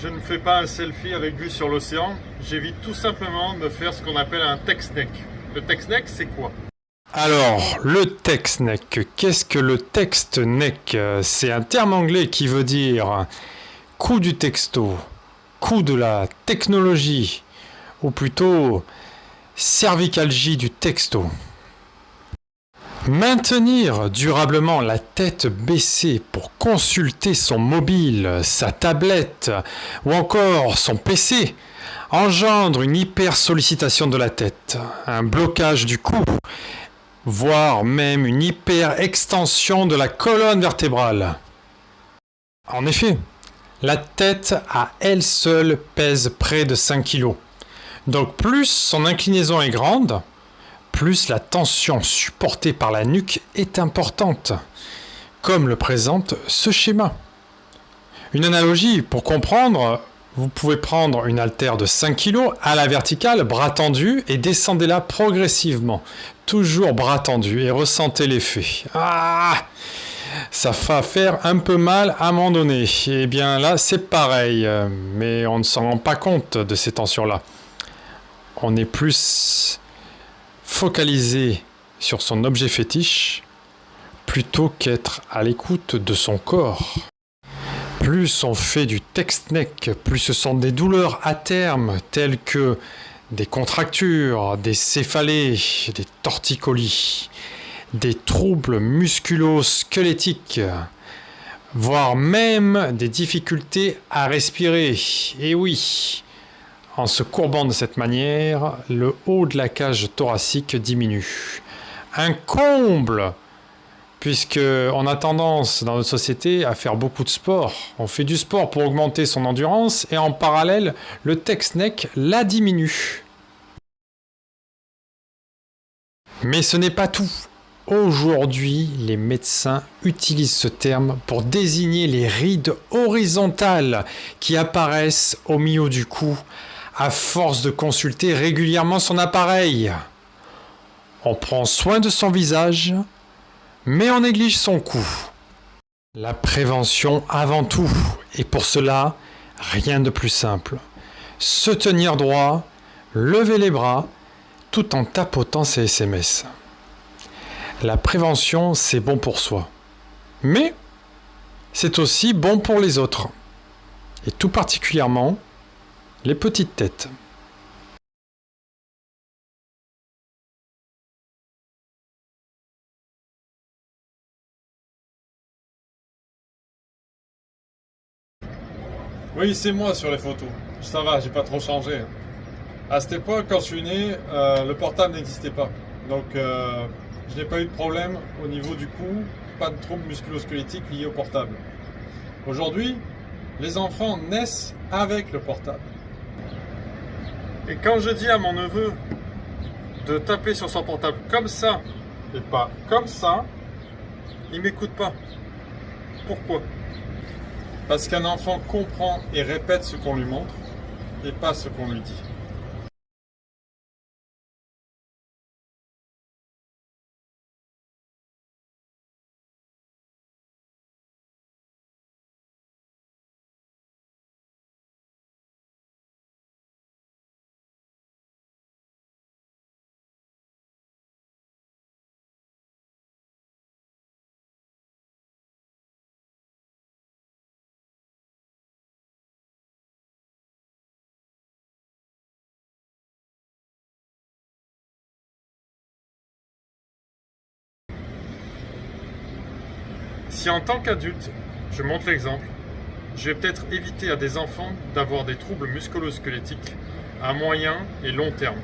je ne fais pas un selfie avec vue sur l'océan, j'évite tout simplement de faire ce qu'on appelle un text-neck. Le text-neck, c'est quoi? Alors, le text-neck, qu'est-ce que le text-neck? C'est un terme anglais qui veut dire coût du texto, coût de la technologie, ou plutôt cervicalgie du texto. Maintenir durablement la tête baissée pour consulter son mobile, sa tablette ou encore son PC engendre une hyper-sollicitation de la tête, un blocage du cou, voire même une hyper-extension de la colonne vertébrale. En effet, la tête à elle seule pèse près de 5 kg. Donc plus son inclinaison est grande, plus la tension supportée par la nuque est importante, comme le présente ce schéma. Une analogie pour comprendre, vous pouvez prendre une haltère de 5 kg à la verticale, bras tendus, et descendez-la progressivement. Toujours bras tendus et ressentez l'effet. Ah, ça va faire un peu mal à un moment donné. Et bien là, c'est pareil, mais on ne s'en rend pas compte de ces tensions-là. On est plus focalisé sur son objet fétiche plutôt qu'être à l'écoute de son corps. Plus on fait du text-neck, plus ce sont des douleurs à terme telles que des contractures, des céphalées, des torticolis, des troubles musculo-squelettiques, voire même des difficultés à respirer. Et oui, en se courbant de cette manière, le haut de la cage thoracique diminue. Un comble, puisqu'on a tendance dans notre société à faire beaucoup de sport. On fait du sport pour augmenter son endurance et en parallèle, le text-neck la diminue. Mais ce n'est pas tout. Aujourd'hui, les médecins utilisent ce terme pour désigner les rides horizontales qui apparaissent au milieu du cou à force de consulter régulièrement son appareil. On prend soin de son visage, mais on néglige son cou. La prévention avant tout, et pour cela, rien de plus simple. Se tenir droit, lever les bras, tout en tapotant ses SMS. La prévention, c'est bon pour soi. Mais c'est aussi bon pour les autres. Et tout particulièrement, les petites têtes. Oui, c'est moi sur les photos. Ça va, j'ai pas trop changé. À cette époque, quand je suis né, le portable n'existait pas. Donc, je n'ai pas eu de problème au niveau du cou, pas de troubles musculo-squelettiques liés au portable. Aujourd'hui, les enfants naissent avec le portable. Et quand je dis à mon neveu de taper sur son portable comme ça et pas comme ça, il m'écoute pas. Pourquoi? Parce qu'un enfant comprend et répète ce qu'on lui montre et pas ce qu'on lui dit. Si en tant qu'adulte, je montre l'exemple, je vais peut-être éviter à des enfants d'avoir des troubles musculo-squelettiques à moyen et long terme.